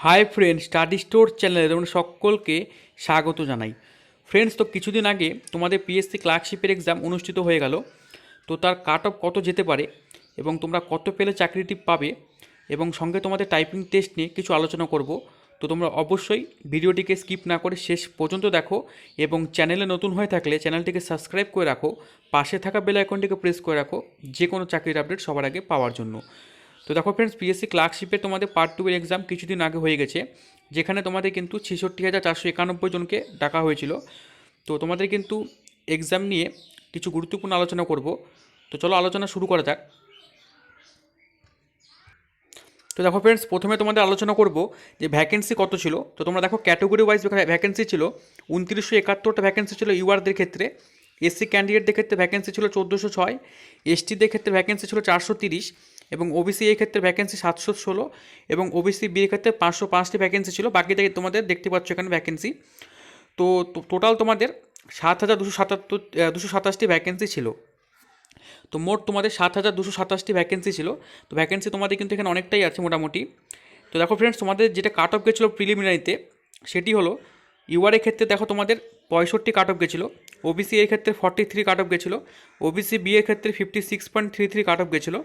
Hi friends, study store চ্যানেলে তোমাদের সকলকে স্বাগত জানাই। ফ্রেন্ডস, তো কিছুদিন আগে তোমাদের পিএসসি ক্লার্কশিপের এক্সাম অনুষ্ঠিত হয়ে গেল। তো তার কাট অফ কত যেতে পারে এবং তোমরা কত পেলে চাকরিটি পাবে এবং সঙ্গে তোমাদের টাইপিং টেস্ট নিয়ে কিছু আলোচনা করব। তো তোমরা অবশ্যই ভিডিওটিকে স্কিপ না করে শেষ পর্যন্ত দেখো এবং চ্যানেলে নতুন হয়ে থাকলে চ্যানেলটিকে সাবস্ক্রাইব করে রাখো, পাশে থাকা বেল আইকনটিকে প্রেস করে রাখো যে কোনো চাকরির আপডেট সবার আগে পাওয়ার জন্য। তো দেখো ফ্রেন্ডস, পিএসসি ক্লার্কশিপে তোমাদের পার্ট 2 এর এক্সাম কিছুদিন আগে হয়ে গেছে, যেখানে তোমাদের কিন্তু 66,491 জনকে ডাকা হয়েছিল। তো তোমাদের কিন্তু এক্সাম নিয়ে কিছু গুরুত্বপূর্ণ আলোচনা করব। তো চলো আলোচনা শুরু করা যাক। তো দেখো ফ্রেন্ডস, প্রথমে তোমাদের আলোচনা করব যে ভ্যাকেন্সি কত ছিল। তো তোমরা দেখো ক্যাটাগরি ওয়াইজ ভ্যাকেন্সি ছিল 2971টা ভ্যাকেন্সি ছিল ইউআরদের ক্ষেত্রে। এসসি ক্যান্ডিডেটদের ক্ষেত্রে ভ্যাকেন্সি ছিল 1406, এসটিদের ক্ষেত্রে ভ্যাকেন্সি ছিল 430 এবং ওবিসি এর ক্ষেত্রে ভ্যাকেন্সি 716 এবং ওবিসি বি এর ক্ষেত্রে 505টি ভ্যাকেন্সি ছিল। বাকি থেকে তোমাদের দেখতে পাচ্ছ এখানে ভ্যাকেন্সি। তো টোটাল তোমাদের 7,227টি ভ্যাকেন্সি ছিল। তো মোট তোমাদের 7,227টি ভ্যাকেন্সি ছিল। তো ভ্যাকেন্সি তোমাদের কিন্তু এখানে অনেকটাই আছে মোটামুটি। তো দেখো ফ্রেন্ডস, তোমাদের যেটা কাট অফ গেছিলো প্রিলিমিনারিতে, সেটি হলো ইউআর এর ক্ষেত্রে দেখো তোমাদের 65 কাট অফ গেছিলো, ওবিসি এর ক্ষেত্রে 43 কাট অফ গেছিলো, ওবিসি বি এর ক্ষেত্রে 56.33 কাট অফ গেছিলো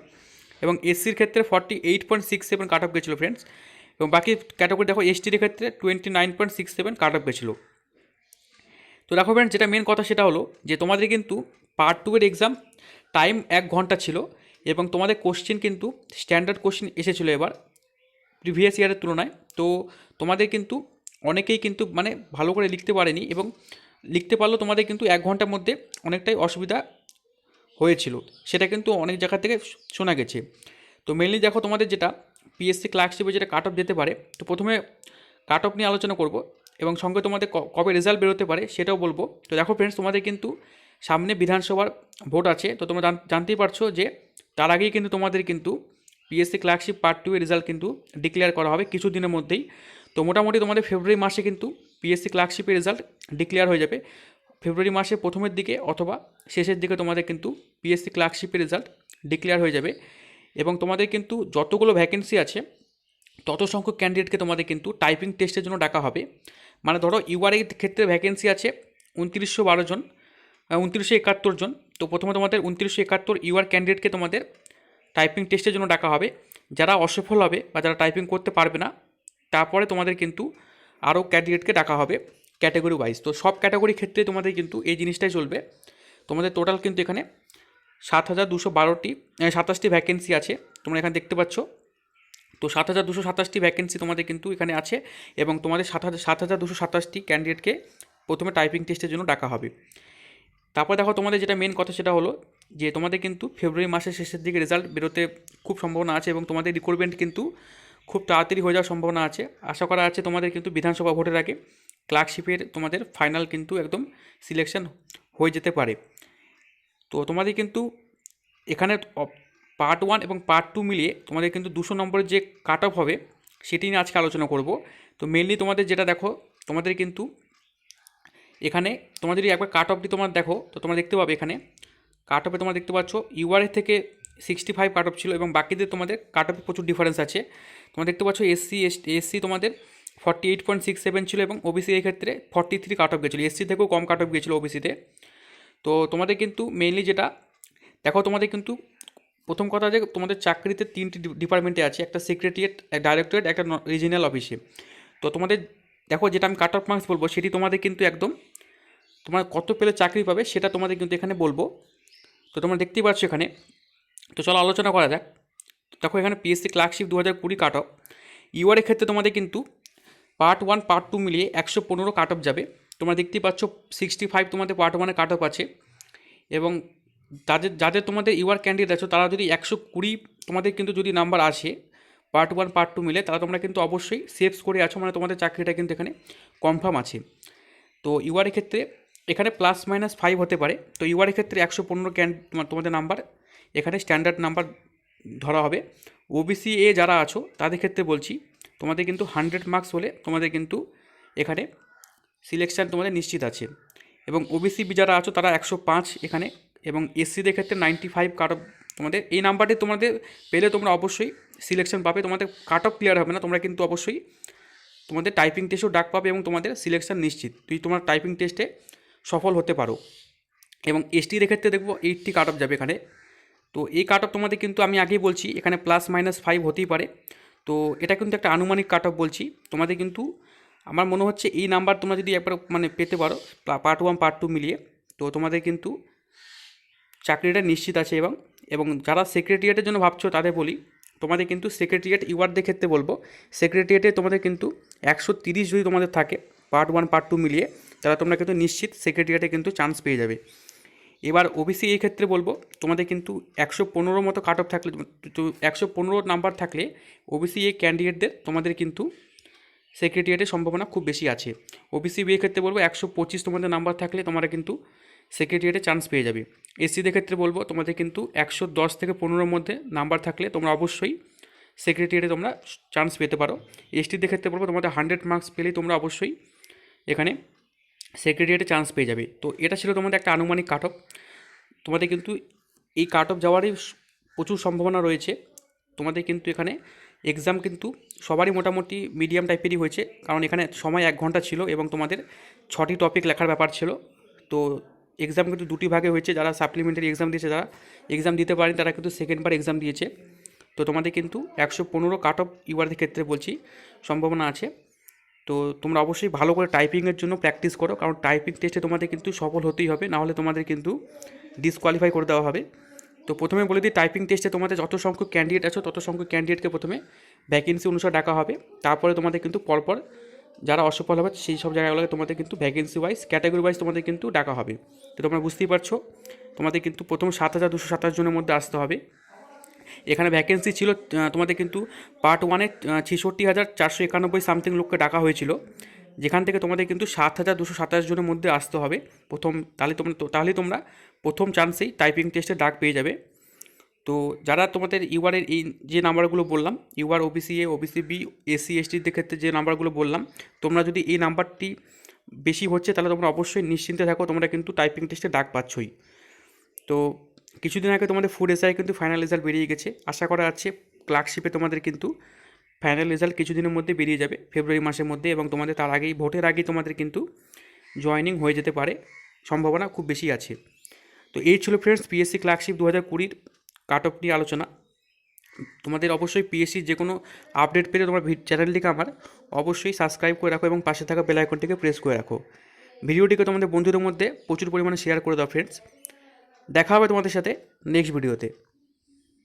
এবং এসসির ক্ষেত্রে 48.67 কাট অফ গেছিলো ফ্রেন্ডস। এবং বাকি ক্যাটাগরি দেখো এসটির ক্ষেত্রে 29.67 কাট অফ গেছিলো। তো দেখো ফ্রেন্ডস, যেটা মেন কথা সেটা হলো যে তোমাদের কিন্তু পার্ট 2 এর এক্সাম টাইম 1 ঘন্টা ছিল এবং তোমাদের কোশ্চেন কিন্তু স্ট্যান্ডার্ড কোশ্চেন এসেছিলো এবার প্রিভিয়াস ইয়ারের তুলনায়। তো তোমাদের কিন্তু অনেকেই কিন্তু মানে ভালো করে লিখতে পারেনি এবং লিখতে পারলেও তোমাদের কিন্তু 1 ঘন্টার মধ্যে অনেকটাই অসুবিধা হয়েছিল, সেটা কিন্তু অনেক জায়গা থেকে শোনা গেছে। তো মেনলি দেখো তোমাদের যেটা পিএসসি ক্লার্কশিপে যেটা কাট অফ যেতে পারে, তো প্রথমে কাট অফ নিয়ে আলোচনা করব এবং সঙ্গে তোমাদের কবে রেজাল্ট বেরোতে পারে সেটাও বলবো। তো দেখো ফ্রেন্ডস, তোমাদের কিন্তু সামনে বিধানসভার ভোট আছে। তো তোমরা জানতেই পারছো যে তার আগেই কিন্তু তোমাদের কিন্তু পিএসসি ক্লার্কশিপ পার্ট 2 এর রেজাল্ট কিন্তু ডিক্লেয়ার করা হবে কিছু দিনের মধ্যেই। তো মোটামুটি তোমাদের ফেব্রুয়ারি মাসে কিন্তু পিএসসি ক্লার্কশিপের রেজাল্ট ডিক্লেয়ার হয়ে যাবে। ফেব্রুয়ারি মাসের প্রথমের দিকে অথবা শেষের দিকে তোমাদের কিন্তু পিএসসি ক্লার্কশিপের রেজাল্ট ডিক্লেয়ার হয়ে যাবে এবং তোমাদের কিন্তু যতগুলো ভ্যাকেন্সি আছে তত সংখ্যক ক্যান্ডিডেটকে তোমাদের কিন্তু টাইপিং টেস্টের জন্য ডাকা হবে। মানে ধরো ইউআরএর ক্ষেত্রে ভ্যাকেন্সি আছে 2912 জন, 2971 জন। তো প্রথমে তোমাদের 2971 ইউআর ক্যান্ডিডেটকে তোমাদের টাইপিং টেস্টের জন্য ডাকা হবে। যারা অসফল হবে বা যারা টাইপিং করতে পারবে না, তারপরে তোমাদের কিন্তু আরও ক্যান্ডিডেটকে ডাকা হবে ক্যাটাগরি ওয়াইজ। তো সব ক্যাটাগরির ক্ষেত্রে তোমাদের কিন্তু এই জিনিসটাই চলবে। তোমাদের টোটাল কিন্তু এখানে 7,227টি ভ্যাকেন্সি আছে, তোমরা এখানে দেখতে পাচ্ছ। তো 7,227টি ভ্যাকেন্সি তোমাদের কিন্তু এখানে আছে এবং তোমাদের 7,227টি ক্যান্ডিডেটকে প্রথমে টাইপিং টেস্টের জন্য ডাকা হবে। তারপর দেখো তোমাদের যেটা মেন কথা সেটা হলো যে তোমাদের কিন্তু ফেব্রুয়ারি মাসের শেষের দিকে রেজাল্ট বেরোতে খুব সম্ভাবনা আছে এবং তোমাদের রিক্রুটমেন্ট কিন্তু খুব তাড়াতাড়ি হয়ে যাওয়ার সম্ভাবনা আছে। আশা করা আছে তোমাদের কিন্তু বিধানসভা ভোটের আগে ক্লার্কশিপের তোমাদের ফাইনাল কিন্তু একদম সিলেকশন হয়ে যেতে পারে। তো তোমাদের কিন্তু এখানে পার্ট 1 এবং পার্ট 2 মিলিয়ে তোমাদের কিন্তু 200 নম্বরের যে কাট অফ হবে সেটি নিয়ে আজকে আলোচনা করব। তো মেনলি তোমাদের যেটা দেখো, তোমাদের কিন্তু এখানে তোমাদের যদি একবার কাট অফটি তোমার দেখো, তো তোমরা দেখতে পাবে এখানে কাট অফে তোমরা দেখতে পাচ্ছ ইউআরএ থেকে 65 কাট অফ ছিল এবং বাকিদের তোমাদের কাট অফে প্রচুর ডিফারেন্স আছে। তোমরা দেখতে পাচ্ছ এসসি তোমাদের 48.67 ছিল এবং ওবিসি এর ক্ষেত্রে 43 কাট অফ গেছিলো, এসসি থেকেও কম কাট অফ গেছিলো ওবিসিতে। তো তোমাদের কিন্তু মেইনলি যেটা দেখো, তোমাদের কিন্তু প্রথম কথা যে তোমাদের চাকরিতে 3টি ডিপার্টমেন্টে আছে, একটা সেক্রেটারিয়েট, ডাইরেক্টরেট, একটা রিজিনাল অফিসে। তো তোমাদের দেখো যেটা আমি কাট অফ মার্কস বলবো সেটি তোমাদের কিন্তু একদম তোমার কত পেলে চাকরি পাবে সেটা তোমাদের কিন্তু এখানে বলবো। তো তোমরা দেখতেই পাচ্ছ এখানে। তো চলো আলোচনা করা যাক। দেখো এখানে PSC clerkship 2020 cut off UR এর ক্ষেত্রে তোমাদের কিন্তু পার্ট 1 পার্ট 2 মিলিয়ে 115 কাট অফ যাবে। তোমরা দেখতেই পাচ্ছ 65 তোমাদের পার্ট 1 কাট অফ আছে এবং যাদের তোমাদের ইউআর ক্যান্ডিডেট আছো তারা যদি 120 তোমাদের কিন্তু যদি নাম্বার আসে পার্ট 1 পার্ট 2 মিলে, তারা তোমরা কিন্তু অবশ্যই সেভস করে আছো, মানে তোমাদের চাকরিটা কিন্তু এখানে কনফার্ম আছে। তো ইউআর এর ক্ষেত্রে এখানে +-5 হতে পারে। তো ইউআর এর ক্ষেত্রে 115 তোমাদের নাম্বার এখানে স্ট্যান্ডার্ড নাম্বার ধরা হবে। ওবিসি এ যারা আছো তাদের ক্ষেত্রে বলছি তোমাদের কিন্তু 100 মার্কস হলে তোমাদের কিন্তু এখানে সিলেকশান তোমাদের নিশ্চিত আছে এবং ওবিসি বি যারা আছো তারা 105 এখানে এবং এসসিদের ক্ষেত্রে 95 কাট অফ। তোমাদের এই নাম্বারটি তোমাদের পেলে তোমরা অবশ্যই সিলেকশন পাবে। তোমাদের কাট অফ ক্লিয়ার হবে না, তোমরা কিন্তু অবশ্যই তোমাদের টাইপিং টেস্টেও ডাক পাবে এবং তোমাদের সিলেকশন নিশ্চিত, তুই তোমার টাইপিং টেস্টে সফল হতে পারো। এবং এসটির ক্ষেত্রে দেখবো 80 কাট অফ যাবে এখানে। তো এই কাট অফ তোমাদের কিন্তু আমি আগেই বলছি এখানে +-5 হতেই পারে। তো এটা কিন্তু একটা আনুমানিক কাট অফ বলছি তোমাদের, কিন্তু আমার মনে হচ্ছে এই নাম্বার তোমরা যদি একবার মানে পেতে পারো পার্ট 1 পার্ট 2 মিলিয়ে, তো তোমাদের কিন্তু চাকরিটা নিশ্চিত আছে। এবং যারা সেক্রেটারিয়েটের জন্য ভাবছো তাদের বলি, তোমাদের কিন্তু সেক্রেটারিয়েট ইউআরদের ক্ষেত্রে বলবো, সেক্রেটারিয়েটে তোমাদের কিন্তু 130 যদি তোমাদের থাকে পার্ট 1 পার্ট 2 মিলিয়ে, তাহলে তোমরা কিন্তু নিশ্চিত সেক্রেটারিয়েটে কিন্তু চান্স পেয়ে যাবে। এবার ওবিসি এই ক্ষেত্রে বলবো, তোমাদের কিন্তু 115 মতো কাট অফ থাকলে, তো 115 নাম্বার থাকলে ওবিসি এই ক্যান্ডিডেটদের তোমাদের কিন্তু সেক্রেটারিয়েটের সম্ভাবনা খুব বেশি আছে। ওবিসি বি এর ক্ষেত্রে বলবো 125 তোমাদের নাম্বার থাকলে তোমরা কিন্তু সেক্রেটারিয়েটে চান্স পেয়ে যাবে। এসসিদের ক্ষেত্রে বলবো তোমাদের কিন্তু 110 থেকে 15 মধ্যে নাম্বার থাকলে তোমরা অবশ্যই সেক্রেটারিয়েটে তোমরা চান্স পেতে পারো। এসটিদের ক্ষেত্রে বলবো তোমাদের 100 মার্কস পেলেই তোমরা অবশ্যই এখানে সেক্রেটারিয়েটে চান্স পেয়ে যাবে। তো এটা ছিল তোমাদের একটা আনুমানিক কাট অফ। তোমাদের কিন্তু এই কাট অফ যাওয়ারই প্রচুর সম্ভাবনা রয়েছে। তোমাদের কিন্তু এখানে এক্সাম কিন্তু সবারই মোটামুটি মিডিয়াম টাইপেরই হয়েছে, কারণ এখানে সময় 1 ঘন্টা ছিল এবং তোমাদের 6টি টপিক লেখার ব্যাপার ছিল। তো এক্সাম কিন্তু 2টি ভাগে হয়েছে, যারা সাপ্লিমেন্টারি এক্সাম দিয়েছে, যারা এক্সাম দিতে পারেনি তারা কিন্তু সেকেন্ডবার এক্সাম দিয়েছে। তো তোমাদের কিন্তু 115 কাট অফ ইউআরদের ক্ষেত্রে বলছি সম্ভাবনা আছে। তো তোমরা অবশ্যই ভালো করে টাইপিংয়ের জন্য প্র্যাকটিস করো, কারণ টাইপিং টেস্টে তোমাদের কিন্তু সফল হতেই হবে, নাহলে তোমাদের কিন্তু ডিসকোয়ালিফাই করে দেওয়া হবে। তো প্রথমে বলে দিই, টাইপিং টেস্টে তোমাদের যত সংখ্যক ক্যান্ডিডেট আছো তত সংখ্যক ক্যান্ডিডেটকে প্রথমে ভ্যাকেন্সি অনুসারে ডাকা হবে। তারপরে তোমাদের কিন্তু পরপর যারা অসফল হবে সেই সব জায়গাগুলোকে তোমাদের কিন্তু ভ্যাকেন্সি ওয়াইজ ক্যাটাগরি ওয়াইজ তোমাদের কিন্তু ডাকা হবে। তো তোমরা বুঝতেই পারছো, তোমাদের কিন্তু প্রথম 7227 জনের মধ্যে আসতে হবে। এখানে ভ্যাকেন্সি ছিল তোমাদের কিন্তু পার্ট 1-এ 66,491 সামথিং লোককে ডাকা হয়েছিল, যেখান থেকে তোমাদের কিন্তু 7,227 জনের মধ্যে আসতে হবে প্রথম। তাহলে তোমরা প্রথম চান্সেই টাইপিং টেস্টে ডাক পেয়ে যাবে। তো যারা তোমাদের ইউআরের এই যে নাম্বারগুলো বললাম, UR OBC A, OBC B, SC এসটিদের ক্ষেত্রে যে নাম্বারগুলো বললাম, তোমরা যদি এই নাম্বারটি বেশি হচ্ছে তাহলে তোমরা অবশ্যই নিশ্চিন্তে থাকো, তোমরা কিন্তু টাইপিং টেস্টে ডাক পাচ্ছই। তো কিছুদিন আগে তোমাদের ফুড এসআই কিন্তু ফাইনাল রেজাল্ট বেরিয়ে গেছে, আশা করা যাচ্ছে ক্লার্কশিপে তোমাদের কিন্তু ফাইনাল রেজাল্ট কিছুদিনের মধ্যে বেরিয়ে যাবে, ফেব্রুয়ারি মাসের মধ্যে, এবং তোমাদের তার আগেই ভোটের আগেই তোমাদের কিন্তু জয়েনিং হয়ে যেতে পারে, সম্ভাবনা খুব বেশি আছে। তো এই ছিল friends PSC clerkship 2020 cut of নিয়ে আলোচনা। তোমাদের অবশ্যই পিএসসি যে কোনো আপডেট পেলে তোমার চ্যানেলটিকে আমার অবশ্যই সাবস্ক্রাইব করে রাখো এবং পাশে থাকা বেল আইকনটিকে প্রেস করে রাখো। ভিডিওটিকে তোমাদের বন্ধুদের মধ্যে প্রচুর পরিমাণে শেয়ার করে দাও ফ্রেন্ডস। দেখা হবে তোমাদের সাথে নেক্সট ভিডিওতে।